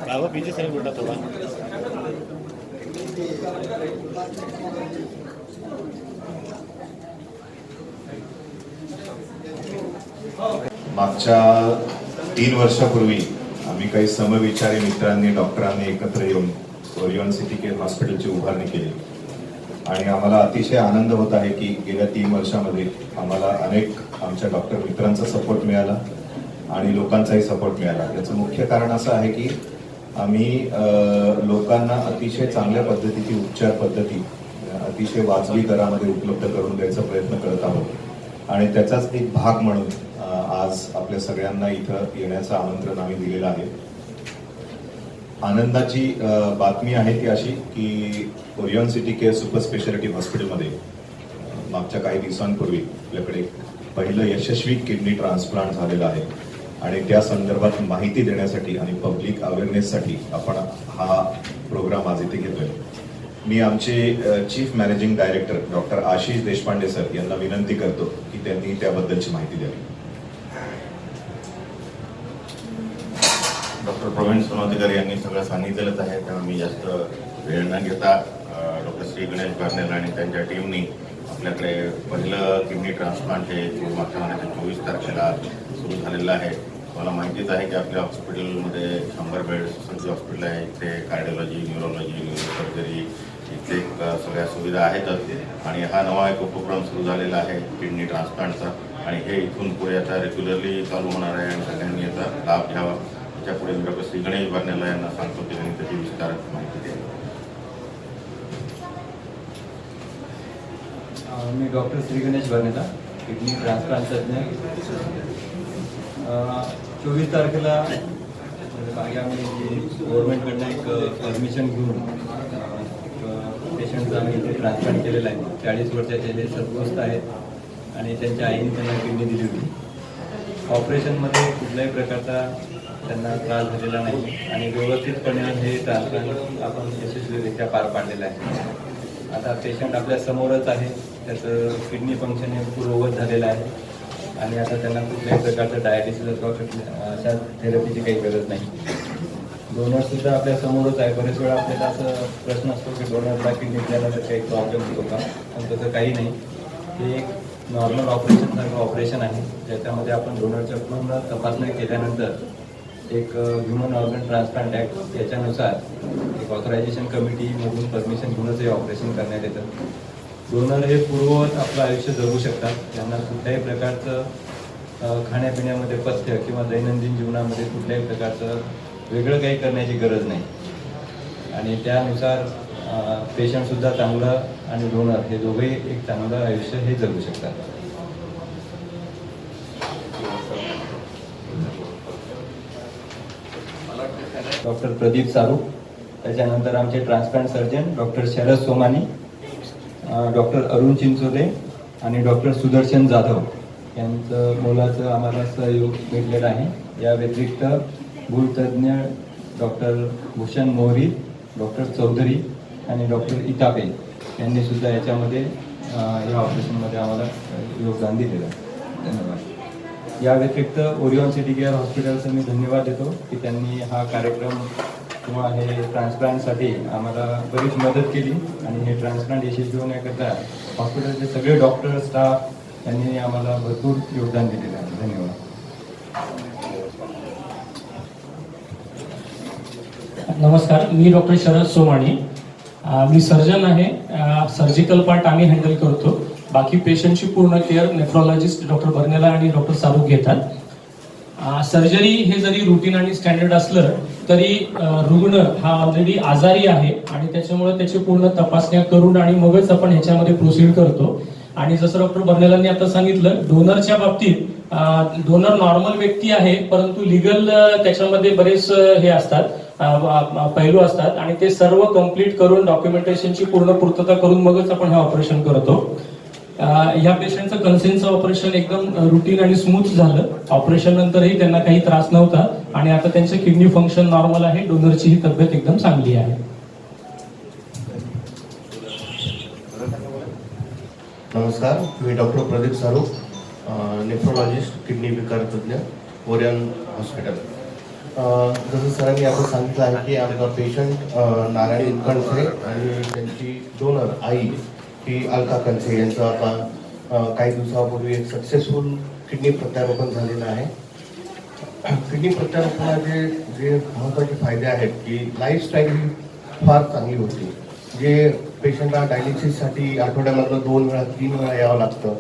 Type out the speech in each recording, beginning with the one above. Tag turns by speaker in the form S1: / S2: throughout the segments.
S1: बाबा पीछे साइड बेटा थोड़ा।
S2: मागच्या 3 वर्षापूर्वी आम्ही काही समविचारी मित्रांनी डॉक्टरांनी एकत्र येऊन ओरियॉन सिटी केअर हॉस्पिटलची उभारणी केली आणि आम्हाला अतिशय आनंद होत आहे की गेल्या 3 वर्षामध्ये आम्हाला अनेक आमच्या डॉक्टर मित्रांचा सपोर्ट मिळाला आणि लोकांचाही सपोर्ट मिळाला। याचं मुख्य कारण असं आहे की आम्ही लोकांना अतिशय चांगल्या पद्धतीची उपचार पद्धती अतिशय वाजवी दरामध्ये उपलब्ध करून द्यायचा प्रयत्न करत आहोत आणि त्याचाच एक भाग म्हणून आज आपल्या सगळ्यांना इथं येण्याचं आमंत्रण आम्ही दिलेलं आहे। आनंदाची बातमी आहे ती अशी की Orion city care super speciality हॉस्पिटलमध्ये मागच्या काही दिवसांपूर्वी आपल्याकडे पहिलं यशस्वी किडनी ट्रान्सप्लांट झालेलं आहे आणि त्या संदर्भात माहिती देण्यासाठी आणि पब्लिक अवेअरनेससाठी आपण हा प्रोग्राम आज इथे घेतोय। मी आमचे chief managing director doctor Ashish Deshpande sir यांना विनंती करतो की त्यांनी त्याबद्दलची माहिती द्यावी।
S3: डॉक्टर प्रवीण सोनवतेकर यांनी सगळं सांगितलेलंच आहे, त्यामुळे मी जास्त वेळ न घेता डॉक्टर श्री गणेश बारनेल आणि त्यांच्या टीमनी आपल्याकडे पहिलं किडनी ट्रान्सप्लांट हे मागच्या महिन्याच्या 24 तारखेला सुरू झालेलं आहे। मला माहितीच आहे की आपल्या हॉस्पिटलमध्ये 100 बेड सुसज्ज हॉस्पिटल आहे, इथे कार्डिओलॉजी, न्यूरोलॉजी, न्यूरोसर्जरी इथे सगळ्या सुविधा आहेतच आणि हा नवा एक उपक्रम सुरू झालेला आहे किडनी ट्रान्सप्लांटचा आणि हे इथून पुढे आता रेग्युलरली चालू होणार आहे आणि सगळ्यांनी याचा लाभ घ्यावा। त्यापुढे मी डॉक्टर श्री गणेश बारनेला यांना सांगतो की त्यांनी त्याची विस्तारात माहिती द्यावी।
S4: मी doctor Shri Ganesh Barnela, kidney transplant तज्ञ। 24 तारखेला मागे आम्ही गव्हर्नमेंटकडनं एक परमिशन घेऊन पेशंटचं आम्ही इथे ट्रान्सप्लांट केलेलं आहे। 40 वर्षाचे जे सद्ग्रस्त आहेत आणि त्यांच्या आईने त्यांना किडनी दिली होती। ऑपरेशनमध्ये कुठल्याही प्रकारचा त्यांना त्रास झालेला नाही आणि व्यवस्थितपणे हे ट्रान्सप्लांट आपण यशस्वीरित्या पार पाडलेलं आहे। आता पेशंट आपल्या समोरच आहे, त्याचं किडनी फंक्शन हे पूर्ववत झालेलं आहे आणि आता त्यांना कुठल्याही प्रकारचं डायलिसिस अथवा अशा थेरपीची काही गरज नाही। डोनरसुद्धा आपल्या समोरच आहे। बरेच वेळा आपल्याला असं प्रश्न असतो की डोनरला किडनी दिल्याला तर काही प्रॉब्लेम होतो का, पण तसं काही नाही। हे एक नॉर्मल ऑपरेशनसारखं ऑपरेशन आहे ज्याच्यामध्ये आपण डोनरच्या पूर्ण तपासणी केल्यानंतर एक ह्युमन ऑर्गन ट्रान्सप्लांट ॲक्ट याच्यानुसार एक ऑथरायझेशन कमिटीमधून परमिशन घेऊनच हे ऑपरेशन करण्यात येतं। डोनर हे पूर्ववत आपलं आयुष्य जगू शकतात, त्यांना कुठल्याही प्रकारचं खाण्यापिण्यामध्ये पथ्य किंवा दैनंदिन जीवनामध्ये कुठल्याही प्रकारचं वेगळं काही करण्याची गरज नाही आणि त्यानुसार पेशंटसुद्धा चांगलं आणि डोनर हे दोघंही एक चांगलं आयुष्य हे जगू शकतात। डॉक्टर प्रदीप सारू, त्याच्यानंतर आमचे transplant surgeon doctor Sharad Somani, doctor Arun Chinchole आणि डॉक्टर सुदर्शन जाधव यांचं मोलाचं आम्हाला सहयोग भेटलेला आहे। या व्यतिरिक्त भूलतज्ञ डॉक्टर भूषण मोहरी, डॉक्टर चौधरी आणि डॉक्टर इतापे यांनी सुद्धा याच्यामध्ये या ऑपरेशनमध्ये आम्हाला योगदान दिलेलं आहे। धन्यवाद। या व्यतिरिक्त ओरियॉन सिटी केअर हॉस्पिटलचं मी धन्यवाद देतो की त्यांनी हा कार्यक्रम किंवा हे ट्रान्सप्लांटसाठी आम्हाला बरीच मदत केली आणि हे ट्रान्सप्लांट यशस्वी होण्याकरता हॉस्पिटलचे सगळे डॉक्टर स्टाफ यांनी आम्हाला भरपूर योगदान दिलेलं आहे। धन्यवाद।
S5: नमस्कार, मी डॉक्टर शरद सोमाणी, मी सर्जन आहे। सर्जिकल पार्ट आम्ही हँडल करतो, बाकी पेशंटची पूर्ण केअर नेफ्रोलॉजिस्ट डॉक्टर बर्नेला आणि डॉक्टर सारूक घेतात। सर्जरी हे जरी रुटीन आणि स्टँडर्ड असलं तरी रुग्ण हा ऑलरेडी आजारी आहे आणि त्याच्यामुळे त्याची पूर्ण तपासण्या करून आणि मगच आपण ह्याच्यामध्ये प्रोसीड करतो। आणि जसं डॉक्टर बर्नेलांनी आता सांगितलं, डोनरच्या बाबतीत डोनर नॉर्मल व्यक्ती आहे, परंतु लिगल त्याच्यामध्ये बरेच हे असतात, पैलू असतात आणि ते सर्व कंप्लीट करून डॉक्युमेंटेशनची पूर्ण पूर्तता करून मगच आपण हे ऑपरेशन करतो। ह्या पेशंटचं कन्सेंटचं ऑपरेशन एकदम रुटीन आणि स्मूथ झालं। ऑपरेशन नंतरही त्यांना काही त्रास नव्हता आणि आता त्यांचं किडनी फंक्शन नॉर्मल आहे, डोनरची ही तब्येत एकदम चांगली आहे।
S1: नमस्कार, मी डॉक्टर प्रदीप सारूक, नेफ्रोलॉजिस्ट, किडनी विकार तज्ज्ञ, ओरियन हॉस्पिटल. जसं सरांनी आपण सांगितलं आहे की आमचा पेशंट नारायण कणसे आणि त्यांची डोनर आई ही अलका कणसे यांचं आता काही दिवसापूर्वी एक सक्सेसफुल किडनी प्रत्यारोपण झालेलं आहे. किडनी प्रत्यारोपणाचे जे महत्त्वाचे फायदे आहेत की लाईफस्टाईल ही फार चांगली होती. जे पेशंटला डायलिसिससाठी आठवड्यामधलं 2 वेळा 3 वेळा यावं लागतं.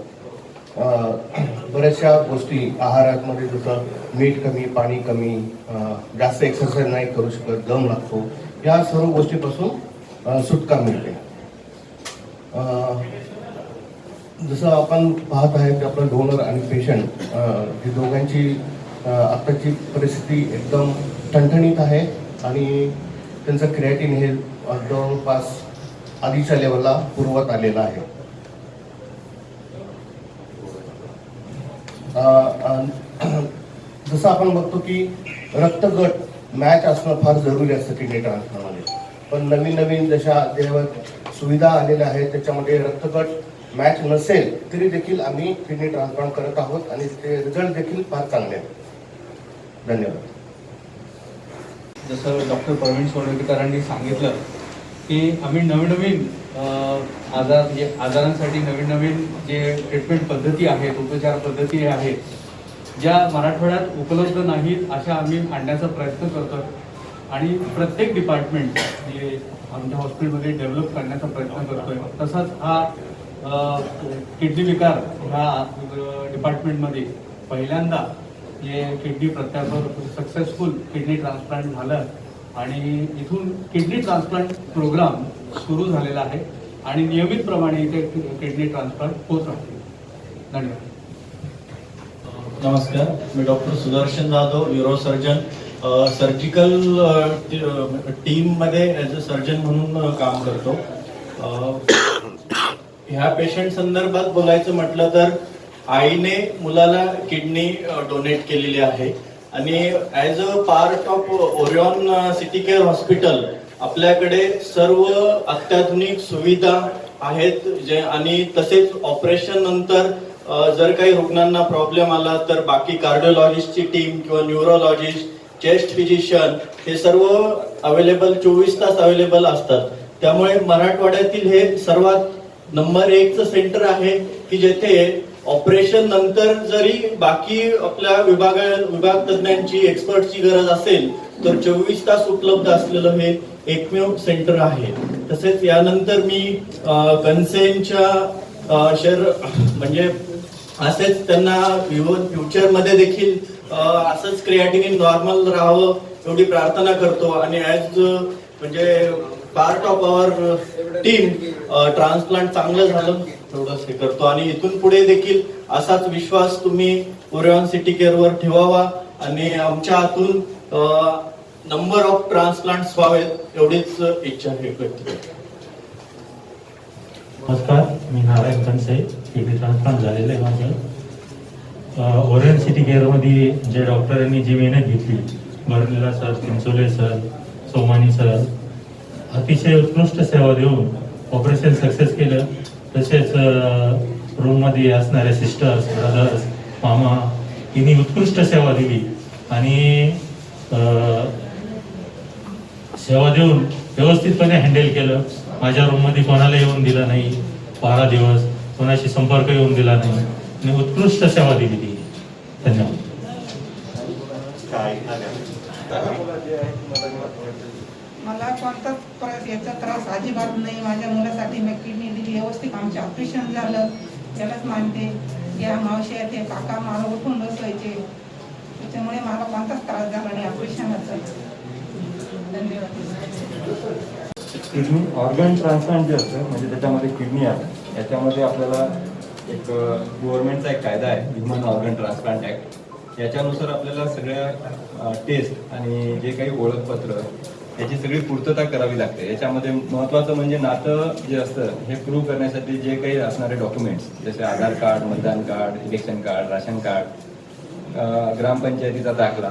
S1: बऱ्याचशा गोष्टी आहारामध्ये जसं मीठ कमी, पाणी कमी, जास्त एक्सरसाइज नाही करू शकत, दम लागतो, या सर्व गोष्टीपासून सुटका मिळते. जसं आपण पाहत आहे की आपलं डोनर आणि पेशंट ही दोघांची आत्ताची परिस्थिती एकदम ठणठणीत आहे आणि त्यांचं क्रिएटिन हे जवळपास आधीच्या लेवलला पूर्वत आलेलं आहे. जसं आपण बघतो की रक्तगट मॅच असणं फार जरुरी असतं किडनी ट्रान्सप्लांटमध्ये. पण नवीन नवीन जशा देवात सुविधा आलेल्या आहेत त्याच्यामध्ये रक्तगट मॅच नसेल तरी देखील आम्ही किडनी ट्रान्सप्लांट करत आहोत आणि ते रिझल्ट देखील फार चांगले आहेत. धन्यवाद.
S6: जसं डॉक्टर प्रवीण सोडकेकरांनी सांगितलं की आम्ही नवीन आजार म्हणजे आजारांसाठी नवीन जे ट्रीटमेंट पद्धती आहेत, उपचार पद्धती आहेत, ज्या मराठवाड्यात उपलब्ध नाहीत अशा आम्ही आणण्याचा प्रयत्न करतो आणि प्रत्येक डिपार्टमेंट जे आमच्या हॉस्पिटलमध्ये डेव्हलप करण्याचा प्रयत्न करतोय. तसाच हा किडनी विकार ह्या डिपार्टमेंटमध्ये पहिल्यांदा हे किडनी प्रत्यारोपण सक्सेसफुल किडनी ट्रान्सप्लांट झालं आणि इथून किडनी ट्रान्सप्लांट प्रोग्राम सुरू झालेला आहे आणि नियमितप्रमाणे इथे किडनी ट्रान्सप्लांट होत राहते. धन्यवाद.
S7: नमस्कार, मी doctor Sudarshan Jadhav, neurosurgeon, surgical टीममध्ये ॲज अ सर्जन म्हणून काम करतो. ह्या पेशंट संदर्भात बोलायचं म्हटलं तर आईने मुलाला किडनी डोनेट केलेली आहे आणि as a part of Orion city care hospital आपल्याकडे सर्व अत्याधुनिक सुविधा आहेत जे आणि तसेच ऑपरेशन नंतर जर काही रुग्णांना प्रॉब्लेम आला तर बाकी कार्डिओलॉजिस्टची टीम किंवा न्यूरोलॉजिस्ट, चेस्ट फिजिशियन हे सर्व अवेलेबल 24 तास अवेलेबल असतात. त्यामुळे मराठवाड्यातील हे सर्वात नंबर 1चं सेंटर आहे की जेथे ऑपरेशन नंतर जरी बाकी आपल्या विभाग तज्ञांची एक्सपर्टची गरज असेल तर 24 तास उपलब्ध असलेलं हे एकमेव सेंटर आहे. तसेच यानंतर मी कन्सेनच्या म्हणजे असेच त्यांना फ्युचरमध्ये देखील असंच क्रिएटिनिन नॉर्मल राहावं एवढी प्रार्थना करतो आणि ॲज म्हणजे part of our team transplant चांगलं झालं तेवढंच हे करतो आणि इथून पुढे देखील असाच विश्वास तुम्ही ओरियॉन सिटी केअरवर ठेवावा आणि आमच्या हातून नंबर ऑफ ट्रान्सप्लांट्स व्हावेत एवढीच इच्छा हे व्यक्त करतो.
S8: नमस्कार, मी नारायण कणसे, किडनी ट्रान्सप्लांट झालेलं आहे माझं. ओरियन सिटी केअरमध्ये जे डॉक्टरांनी जी मेहनत घेतली, Barnela sir, Chinchole sir, Somani sir, अतिशय उत्कृष्ट सेवा देऊन ऑपरेशन सक्सेस केलं. तसेच रूममध्ये असणारे सिस्टर्स, ब्रदर्स, मामा यांनी उत्कृष्ट सेवा दिली आणि सेवा देऊन व्यवस्थितपणे हँडल केलं. माझ्या रूममध्ये कोणाला येऊन दिलं नाही, 12 दिवस कोणाशी संपर्क येऊन दिला नाही आणि उत्कृष्ट सेवा दिली ती. धन्यवाद.
S9: मला कोणताच याचा त्रास अजिबात नाही. माझ्या मुलासाठी मी किडनी दिली, व्यवस्थित आमचे ऑपरेशन झालं, त्यालाच मानते. या मावशी आहेत, हे काका मला उठून बसवायचे, त्याच्यामुळे मला कोणताच त्रास झाला नाही ऑपरेशनाचा. धन्यवाद.
S10: किडनी ऑर्गन ट्रान्सप्लांट जे असतं म्हणजे त्याच्यामध्ये किडनी आहे, याच्यामध्ये आपल्याला एक गव्हर्नमेंटचा एक कायदा आहे, ह्युमन ऑर्गन ट्रान्सप्लांट ॲक्ट. याच्यानुसार आपल्याला सगळ्या टेस्ट आणि जे काही ओळखपत्र याची सगळी पूर्तता करावी लागते. याच्यामध्ये महत्त्वाचं म्हणजे नातं जे असतं हे प्रूव्ह करण्यासाठी जे काही असणारे डॉक्युमेंट्स जसे आधार कार्ड, मतदान card, election card, ration card, ग्रामपंचायतीचा दाखला,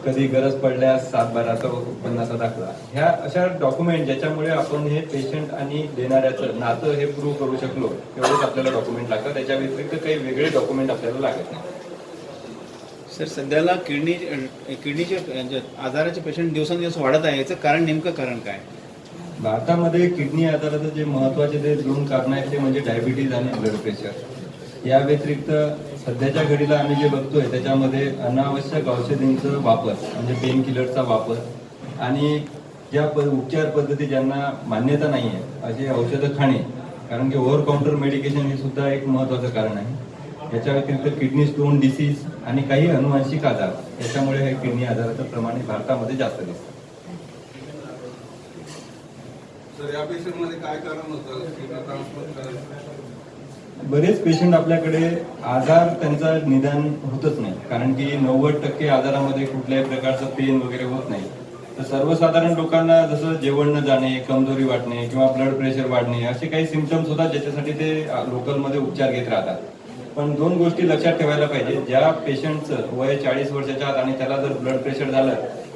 S10: कधी गरज पडल्यास 7/12चा उत्पन्नाचा दाखला, ह्या अशा डॉक्युमेंट ज्याच्यामुळे आपण हे पेशंट आणि देणाऱ्याचं नातं हे प्रूव्ह करू शकलो तेवढेच आपल्याला डॉक्युमेंट लागतात. त्याच्या व्यतिरिक्त काही वेगळे डॉक्युमेंट आपल्याला लागत नाही.
S11: सर सध्याला किडनीचे आजाराचे पेशंट दिवसेंदिवस वाढत आहे, याचं नेमकं कारण काय?
S10: भारतामध्ये किडनी आजाराचं जे महत्त्वाचे जे 2 कारण आहेत ते म्हणजे डायबिटीज आणि ब्लड प्रेशर. या व्यतिरिक्त सध्याच्या घडीला आम्ही जे बघतोय त्याच्यामध्ये अनावश्यक औषधींचा वापर म्हणजे पेन किलरचा वापर आणि ज्या उपचार पद्धती ज्यांना मान्यता नाही आहे असे औषधं खाणे, कारण की ओव्हर काउंटर मेडिकेशन हे सुद्धा एक महत्त्वाचं कारण आहे. याच्या व्यतिरिक्त किडनी स्टोन डिसीज आणि काही अनुवांशिक आजार याच्यामुळे हे किडनी आजाराचं प्रमाण भारतामध्ये जास्त दिसतं.
S12: सर या पेशंटमध्ये काय कारण होतं किडनी ट्रान्सप्लांट करायचं?
S10: बरेच पेशंट आपल्याकडे आजार त्यांचा निदान होतच नाही, कारण की 90% आजारामध्ये कुठल्याही प्रकारचं पेन वगैरे होत नाही. तर सर्वसाधारण लोकांना जसं जेवण न जाणे, कमजोरी वाटणे किंवा ब्लड प्रेशर वाढणे असे काही सिम्पटम्स होतात ज्याच्यासाठी ते लोकलमध्ये उपचार घेत राहतात. पण 2 गोष्टी लक्षात ठेवायला पाहिजे. ज्या पेशंटचं वय 40 वर्षाच्या आत आणि त्याला जर ब्लड प्रेशर झालं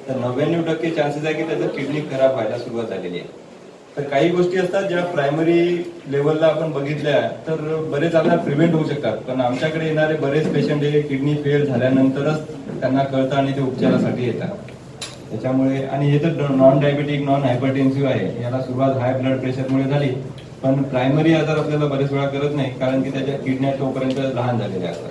S10: तर 99% चान्सेस आहे की त्याचं किडनी खराब व्हायला सुरुवात झालेली आहे. तर काही गोष्टी असतात ज्या प्रायमरी लेवलला आपण बघितल्या तर बरेच आजार प्रिव्हेंट होऊ शकतात. पण आमच्याकडे येणारे बरेच पेशंट हे किडनी फेल झाल्यानंतरच त्यांना कळतं आणि ते उपचारासाठी येतात. त्याच्यामुळे आणि हे तर नॉन डायबेटिक नॉन हायपरटेन्सिव्ह आहे, याला सुरुवात हाय ब्लड प्रेशरमुळे झाली. पण प्रायमरी आजार आपल्याला बरेच वेळा करत नाही, कारण की त्याच्या किडन्या तोपर्यंत लहान झालेल्या असतात.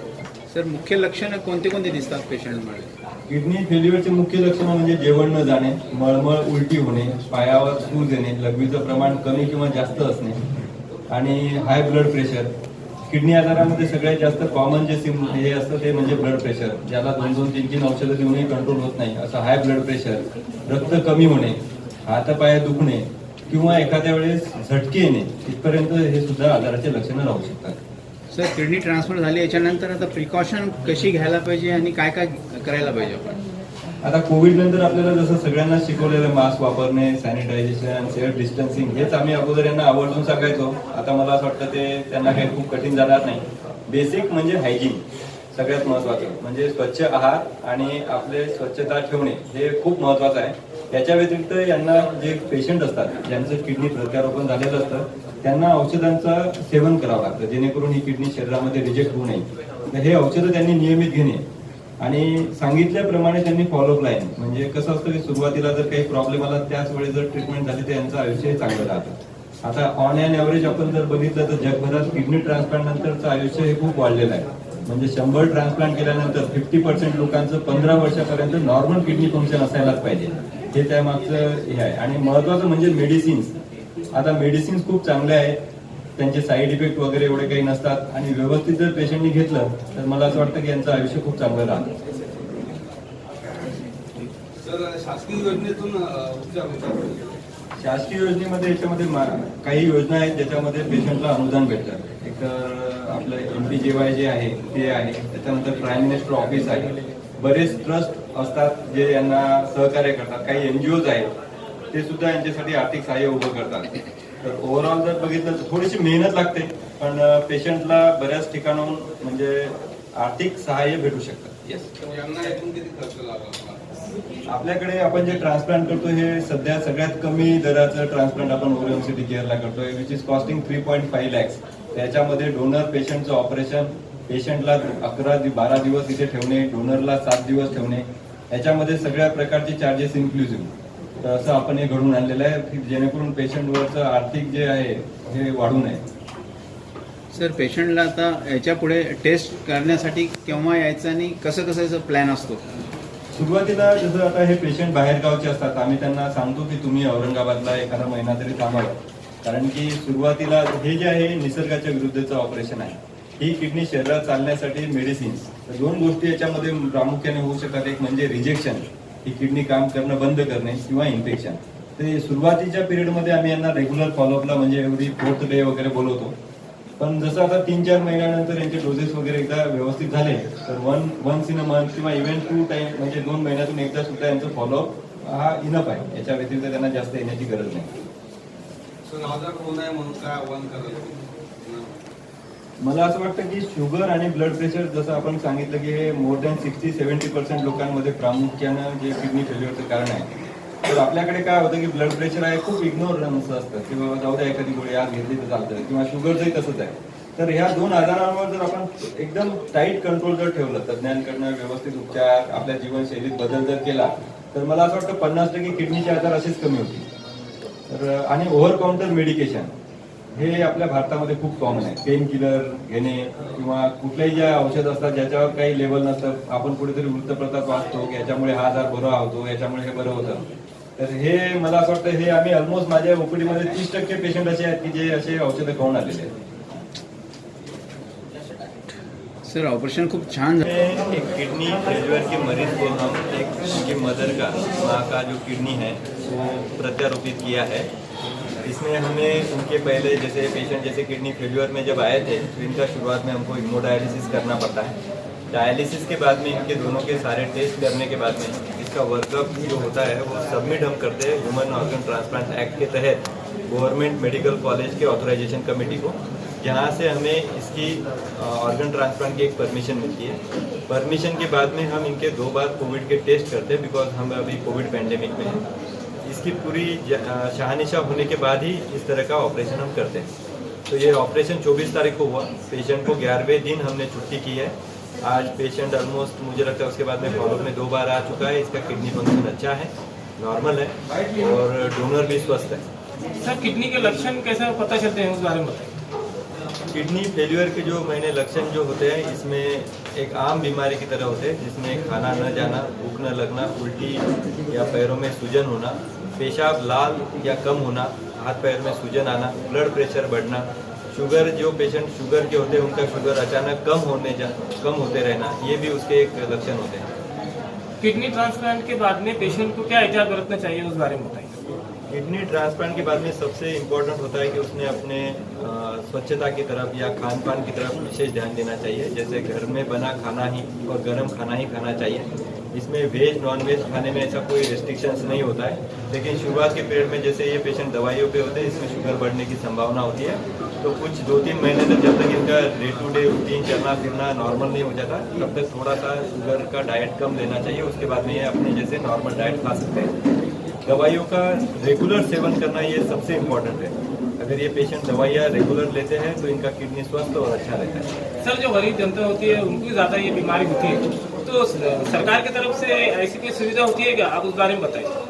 S11: सर मुख्य लक्षणं कोणते दिसतात पेशंटमध्ये?
S10: किडनी फेल्युअरचे मुख्य लक्षणं म्हणजे जेवण न जाणे, मळमळ उलटी होणे, पायावर सूज येणे, लघवीचं प्रमाण कमी किंवा जास्त असणे आणि हाय ब्लड प्रेशर. किडनी आजारामध्ये सगळ्यात जास्त कॉमन जे हे असतं ते म्हणजे ब्लड प्रेशर, ज्याला 2-2, 3-3 औषधं देऊनही कंट्रोल होत नाही असं हाय ब्लड प्रेशर. रक्त कमी होणे, हातापाय दुखणे किंवा एखाद्या वेळेस झटके येणे, इथपर्यंत हे सुद्धा आजाराचे लक्षणं राहू शकतात.
S11: सर किडनी ट्रान्सफर झाली याच्यानंतर आता प्रिकॉशन कशी घ्यायला पाहिजे आणि काय करायला पाहिजे आपण?
S10: आता कोविड नंतर आपल्याला जसं सगळ्यांना शिकवलेलं मास्क वापरणे, सॅनिटायझेशन, सेल्फ डिस्टन्सिंग हेच आम्ही अगोदर यांना आवर्जून सांगायचो. आता मला असं वाटतं ते त्यांना काही खूप कठीण जाणार नाही. बेसिक म्हणजे हायजीन सगळ्यात महत्त्वाचं, म्हणजे स्वच्छ आहार आणि आपले स्वच्छता ठेवणे हे खूप महत्त्वाचं आहे. याच्या व्यतिरिक्त यांना जे पेशंट असतात ज्यांचं किडनी प्रत्यारोपण झालेलं असतं त्यांना औषधांचं सेवन करावं लागतं, जेणेकरून ही किडनी शरीरामध्ये रिजेक्ट होऊ नये. तर हे औषधं त्यांनी नियमित घेणे आणि सांगितल्याप्रमाणे त्यांनी फॉलोअप लाईन, म्हणजे कसं असतं की सुरुवातीला जर काही प्रॉब्लेम आला त्याच वेळी जर ट्रीटमेंट झाली तर यांचं आयुष्य चांगलं राहतं. आता ऑन अँड ॲव्हरेज आपण जर बघितलं तर जगभरात किडनी ट्रान्सप्लांट नंतरचं आयुष्य हे खूप वाढलेलं आहे. म्हणजे 100 ट्रान्सप्लांट केल्यानंतर 50% लोकांचं 15 वर्षापर्यंत नॉर्मल किडनी फंक्शन असायलाच पाहिजे, हे त्यामागचं हे आहे. आणि महत्वाचं म्हणजे मेडिसिन्स. आता मेडिसिन्स खूप चांगले आहेत, त्यांचे साईड इफेक्ट वगैरे एवढे काही नसतात आणि व्यवस्थित जर पेशंटनी घेतलं तर मला असं वाटतं की यांचं आयुष्य खूप चांगलं राहतं.
S12: सर शासकीय योजनेतून उपचार होतात?
S10: शासकीय योजनेमध्ये याच्यामध्ये काही योजना आहेत ज्याच्यामध्ये पेशंटला अनुदान भेटतं. एक तर आपलं MPJY जे आहे ते आहे, त्याच्यानंतर प्राईम मिनिस्टर ऑफिस आहे, बरेच ट्रस्ट असतात जे यांना सहकार्य करतात, काही NGOज आहेत ते सुद्धा यांच्यासाठी आर्थिक सहाय्य उभं करतात. तर ओव्हरऑल जर बघितलं तर थोडीशी मेहनत लागते, पण पेशंटला बऱ्याच ठिकाणाहून म्हणजे आर्थिक सहाय्य भेटू शकतं. येस.
S12: यांना एकूण किती खर्च लागला?
S10: आपल्याकडे आपण जे ट्रान्सप्लांट करतो हे सध्या सगळ्यात कमी दराचं ट्रान्सप्लांट आपण ओरियन सिटी केअरला करतोय, विच इज कॉस्टिंग 3.5 lakhs. त्याच्यामध्ये डोनर पेशंटचं ऑपरेशन, पेशंटला 11-12 दिवस इथे ठेवणे, डोनरला 7 दिवस ठेवणे, याच्यामध्ये सगळ्या प्रकारचे चार्जेस इन्क्लुझिव्ह. तर असं आपण हे घडून आणलेलं आहे की जेणेकरून पेशंटवरचं आर्थिक जे आहे हे वाढू नये.
S11: सर पेशंटला आता याच्या पुढे टेस्ट करण्यासाठी केव्हा यायचं आणि कसं प्लॅन असतो?
S10: सुरुवातीला जसं आता हे पेशंट बाहेर गावचे असतात, आम्ही त्यांना सांगतो की तुम्ही औरंगाबादला एखादा महिना तरी थांबावं, कारण की सुरुवातीला हे जे आहे निसर्गाच्या विरुद्धचं ऑपरेशन आहे. ही किडनी शरीरात चालण्यासाठी मेडिसिन्स, तर 2 गोष्टी याच्यामध्ये प्रामुख्याने होऊ शकतात. एक म्हणजे रिजेक्शन, ही किडनी काम करणं बंद करणे, किंवा इन्फेक्शन. ते सुरुवातीच्या पिरियडमध्ये आम्ही यांना रेग्युलर फॉलोअपला म्हणजे एव्हरी 4th डे वगैरे बोलवतो. पण जसं आता 3-4 महिन्यानंतर यांचे डोसेस वगैरे एकदा व्यवस्थित झाले तर वन्स इन अ मंथ किंवा इव्हन 2 टाइम म्हणजे 2 महिन्यातून एकदा सुद्धा यांचं फॉलोअप हा इनफ आहे. याच्या व्यतिरिक्त त्यांना जास्त येण्याची गरज नाही.
S12: सर आजार होऊ नये म्हणून काय आव्हान करायचं?
S10: मला असं वाटतं की शुगर आणि ब्लड प्रेशर जसं आपण सांगितलं की हे मोर दॅन 60-70% लोकांमध्ये प्रामुख्यानं जे किडनी फेल्युअरचं कारण आहे. तर आपल्याकडे काय होतं की ब्लड प्रेशर आहे खूप इग्नोरन्स असतं की बाबा जाऊ द्या एखादी गोळी आज घेतली तर चालतं, किंवा शुगरचंही तसंच आहे. तर ह्या दोन आजारांवर जर आपण एकदम टाईट कंट्रोल जर ठेवलं, तज्ज्ञांकडनं व्यवस्थित उपचार, आपल्या जीवनशैलीत बदल जर केला, तर मला असं वाटतं 50% किडनीचे आजार असेच कमी होतील. तर आणि ओव्हर काउंटर मेडिकेशन हे आपल्या भारतामध्ये खूप कॉमन आहे. पेन किलर घेणे किंवा कुठल्याही ज्या औषध असतात ज्याच्यावर काही लेवल नसतं, आपण कुठेतरी वृत्तपत्रात वाचतो की याच्यामुळे हा आजार बरा होतो, याच्यामुळे हे बरं होतं. तर हे मला असं वाटतं हे आम्ही ऑलमोस्ट माझ्या ओपीडीमध्ये 30% पेशंट असे आहेत की जे असे औषधं खाऊन आलेले आहेत.
S11: सर ऑपरेशन खूप छान झालं.
S10: एक किडनी फेलियर के मरीज को हम एक उनकी मदर का, माँ का जो किडनी है वो प्रत्यारोपित किया है. इसमें हमें उनके पहले जैसे पेशेंट जैसे किडनी फेलियर में जब आए थे तो इनका शुरुआत में हमको हीमोडायलिसिस करना पड़ता है. डायलिसिस के बाद में इनके दोनों के सारे टेस्ट करने के बाद में इसका वर्कअप जो होता है वो सबमिट हम करते हैं ह्यूमन ऑर्गन ट्रांसप्लांट एक्ट के तहत गवर्नमेंट मेडिकल कॉलेज के ऑथराइजेशन कमेटी को, जहाँ से हमें इसकी ऑर्गन ट्रांसप्लांट की एक परमिशन मिलती है. परमिशन के बाद में हम इनके 2 बार कोविड के टेस्ट करते हैं, बिकॉज हम अभी कोविड पैंडेमिक में हैं. इसकी पूरी शहानिशा होने के बाद ही इस तरह का ऑपरेशन हम करते हैं. तो ये ऑपरेशन 24 तारीख को हुआ. पेशेंट को 11वें दिन हमने छुट्टी की है. आज पेशेंट ऑलमोस्ट मुझे लगता है उसके बाद में फॉलोअप में 2 बार आ चुका है. इसका किडनी फंक्शन अच्छा है, नॉर्मल है और डोनर भी स्वस्थ है.
S5: सर किडनी के लक्षण कैसे पता चलते हैं, उस बारे में बताइए.
S10: किडनी फेल्यूर के जो मैंने लक्षण जो होते हैं इसमें एक आम बीमारी की तरह होते हैं, जिसमें खाना न जाना, भूख न लगना, उल्टी या पैरों में सूजन होना, पेशाब लाल या कम होना, हाथ पैर में सूजन आना, ब्लड प्रेशर बढ़ना, शुगर जो पेशेंट शुगर के होते हैं उनका शुगर अचानक कम होते रहना, ये भी उसके एक लक्षण होते हैं.
S5: किडनी ट्रांसप्लांट के बाद में पेशेंट को क्या एहतियात बरतना चाहिए, उस बारे में बताइए.
S10: किडनी ट्रांसप्लांट के बाद में सबसे इम्पोर्टेंट होता है कि उसने अपने स्वच्छता की तरफ या खान पान की तरफ विशेष ध्यान देना चाहिए. जैसे घर में बना खाना ही और गर्म खाना ही खाना चाहिए. इसमें वेज नॉन वेज खाने में ऐसा कोई रेस्ट्रिक्शंस नहीं होता है. लेकिन शुरुआत के पीरियड में जैसे ये पेशेंट दवाइयों पे होते हैं, इसमें शुगर बढ़ने की संभावना होती है. तो कुछ 2-3 महीने तक जब तक इनका डे टू डे रूटीन चलना फिरना नॉर्मल नहीं हो जाता, तब तक थोड़ा सा शुगर का डाइट कम लेना चाहिए. उसके बाद में ये अपने जैसे नॉर्मल डाइट खा सकते हैं. दवाइयों का रेगुलर सेवन करना ये सबसे इम्पोर्टेंट है. अगर ये पेशेंट दवाइयाँ रेगुलर लेते हैं तो इनका किडनी स्वस्थ और अच्छा रहता है.
S5: सर जो गरीब जनता होती है उनको ज़्यादा ये बीमारी होती है, तो सरकार की तरफ से ऐसी कोई सुविधा होती है क्या, आप उस बारे में बताइए.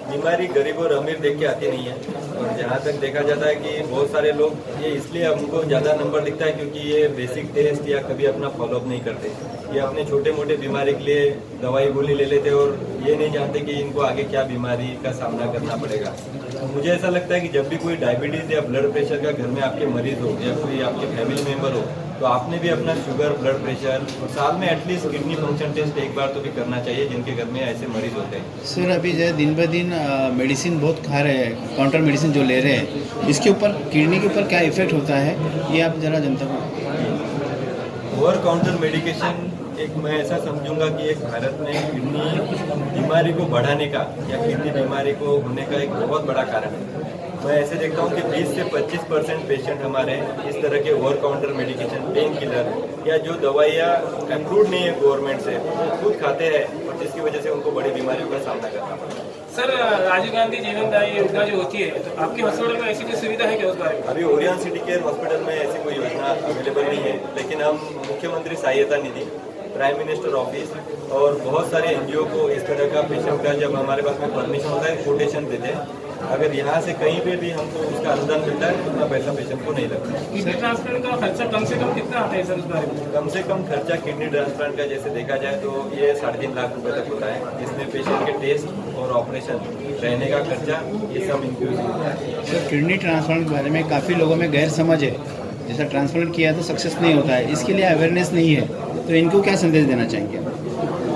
S10: बीमारी गरीब और अमीर देख के आती नहीं है. और जहाँ तक देखा जाता है कि बहुत सारे लोग ये इसलिए हमको ज़्यादा नंबर दिखता है क्योंकि ये बेसिक टेस्ट या कभी अपना फॉलोअप नहीं करते. ये अपने छोटे मोटे बीमारी के लिए दवाई गोली ले लेते और ये नहीं जानते कि इनको आगे क्या बीमारी का सामना करना पड़ेगा. तो मुझे ऐसा लगता है कि जब भी कोई डायबिटीज़ या ब्लड प्रेशर का घर में आपके मरीज हो या कोई आपके फैमिली मेम्बर हो, तो आपने भी अपना शुगर ब्लड प्रेशर और साल में एटलीस्ट किडनी फंक्शन टेस्ट एक बार तो भी करना चाहिए जिनके घर में ऐसे मरीज होते हैं.
S11: सर अभी जो है दिन ब दिन मेडिसिन बहुत खा रहे हैं, काउंटर मेडिसिन जो ले रहे हैं, इसके ऊपर किडनी के ऊपर क्या इफेक्ट होता है, ये आप जरा जनता को.
S10: ओवर काउंटर मेडिकेशन एक मैं ऐसा समझूंगा कि एक भारत में किडनी बीमारी को बढ़ाने का या किडनी बीमारी को होने का एक बहुत बड़ा कारण है. मैं ऐसे देखता हूँ कि 20 से 25% पेशेंट हमारे इस तरह के over counter medication, painkiller या जो दवाइयाँ अप्रूव्ड नहीं है गवर्नमेंट से, वो खुद खाते हैं और जिसकी वजह से उनको बड़ी बीमारियों का सामना करना पड़ता है.
S5: सर राजीव गांधी जीवनदायी योजना जो होती है, तो आपके हॉस्पिटल में ऐसी कोई सुविधा है क्या, उस बारे में.
S10: अभी ओरियन सिटी केयर हॉस्पिटल में ऐसी कोई योजना अवेलेबल नहीं है, लेकिन हम मुख्यमंत्री सहायता निधि, प्राइम मिनिस्टर ऑफिस और बहुत सारे एनजीओ को इस तरह का पेशेंट का जब हमारे पास में परमिशन होता है कोटेशन देते हैं. अगर यहाँ से कहीं पे भी हमको उसका अनुदान मिलता है, उतना पैसा पेशेंट को नहीं लगता.
S5: किडनी ट्रांसप्लांट का खर्चा कम से कम कितना आता है सर, उस बारे में.
S10: कम से कम खर्चा किडनी ट्रांसप्लांट का जैसे देखा जाए तो ये 3.5 लाख रुपए तक होता है. इसमें पेशेंट के टेस्ट और ऑपरेशन, रहने का खर्चा, ये सब इंक्लूसिव होता है.
S11: सर किडनी ट्रांसप्लांट के बारे में काफ़ी लोगों में गैर समझ है, जैसा ट्रांसप्लांट किया तो सक्सेस नहीं होता है, इसके लिए अवेयरनेस नहीं है, तो इनको क्या संदेश देना चाहेंगे.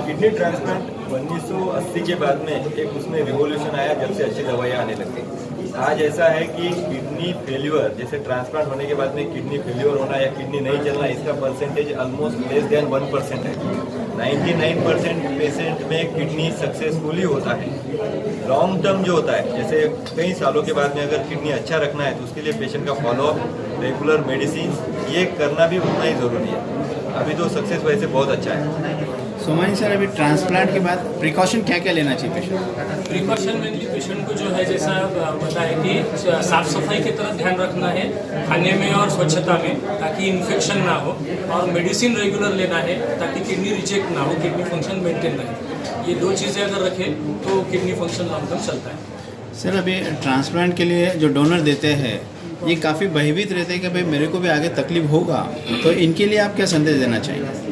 S10: किडनी ट्रांसप्लांट 1980 के बाद में एक उसमें रिवोल्यूशन आया जब से अच्छी दवाइयाँ आने लग गई. आज ऐसा है कि किडनी फेल्यूर जैसे ट्रांसप्लांट होने के बाद में किडनी फेल्यूर होना या किडनी नहीं चलना, इसका परसेंटेज ऑलमोस्ट लेस देन 1% है. 99% पेशेंट में किडनी सक्सेसफुली होता है. लॉन्ग टर्म जो होता है, जैसे कई सालों के बाद में अगर किडनी अच्छा रखना है तो उसके लिए पेशेंट का फॉलोअप रेगुलर मेडिसिन ये करना भी उतना ही ज़रूरी है। अभी तो सक्सेस वैसे बहुत अच्छा है।
S11: सोमानी सर, अभी ट्रांसप्लांट के बाद प्रिकॉशन क्या क्या लेना चाहिए पेशेंट?
S5: प्रिकॉशन मेनली पेशेंट को जो है जैसा बताया कि साफ सफाई की तरफ ध्यान रखना है खाने में और स्वच्छता में, ताकि इन्फेक्शन ना हो, और मेडिसिन रेगुलर लेना है ताकि किडनी रिजेक्ट ना हो, किडनी फंक्शन मेंटेन रहे। ये 2 चीज़ें अगर रखें तो किडनी फंक्शन लॉन्ग टर्म चलता है।
S11: सर, अभी ट्रांसप्लांट के लिए जो डोनर देते हैं ये काफ़ी भयभीत रहते हैं कि भाई मेरे को भी आगे तकलीफ होगा, तो इनके लिए आप क्या संदेश देना चाहेंगे?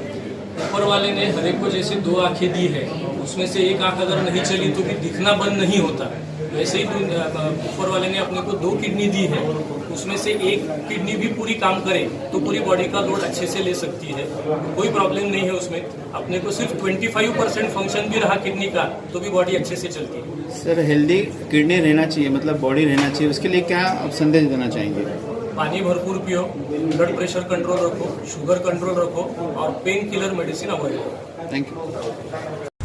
S5: ऊपर वाले ने हर एक को जैसे 2 आंखें दी है, उसमें से एक आंख अगर नहीं चली तो भी दिखना बंद नहीं होता। वैसे ही ऊपर वाले ने अपने को 2 किडनी दी है, उसमें से एक किडनी भी पूरी काम करे तो पूरी बॉडी का लोड अच्छे से ले सकती है, कोई प्रॉब्लम नहीं है उसमें। अपने को सिर्फ 25% फंक्शन भी रहा किडनी का तो भी बॉडी अच्छे से चलती है।
S11: सर, हेल्दी किडनी रहना चाहिए, मतलब बॉडी रहना चाहिए, उसके लिए क्या आप संदेश देना चाहेंगे?
S5: पानी भरपूर पियो, ब्लड प्रेशर कंट्रोल रखो, शुगर कंट्रोल रखो और पेन किलर मेडिसिन अवॉइड करो।
S11: Thank you.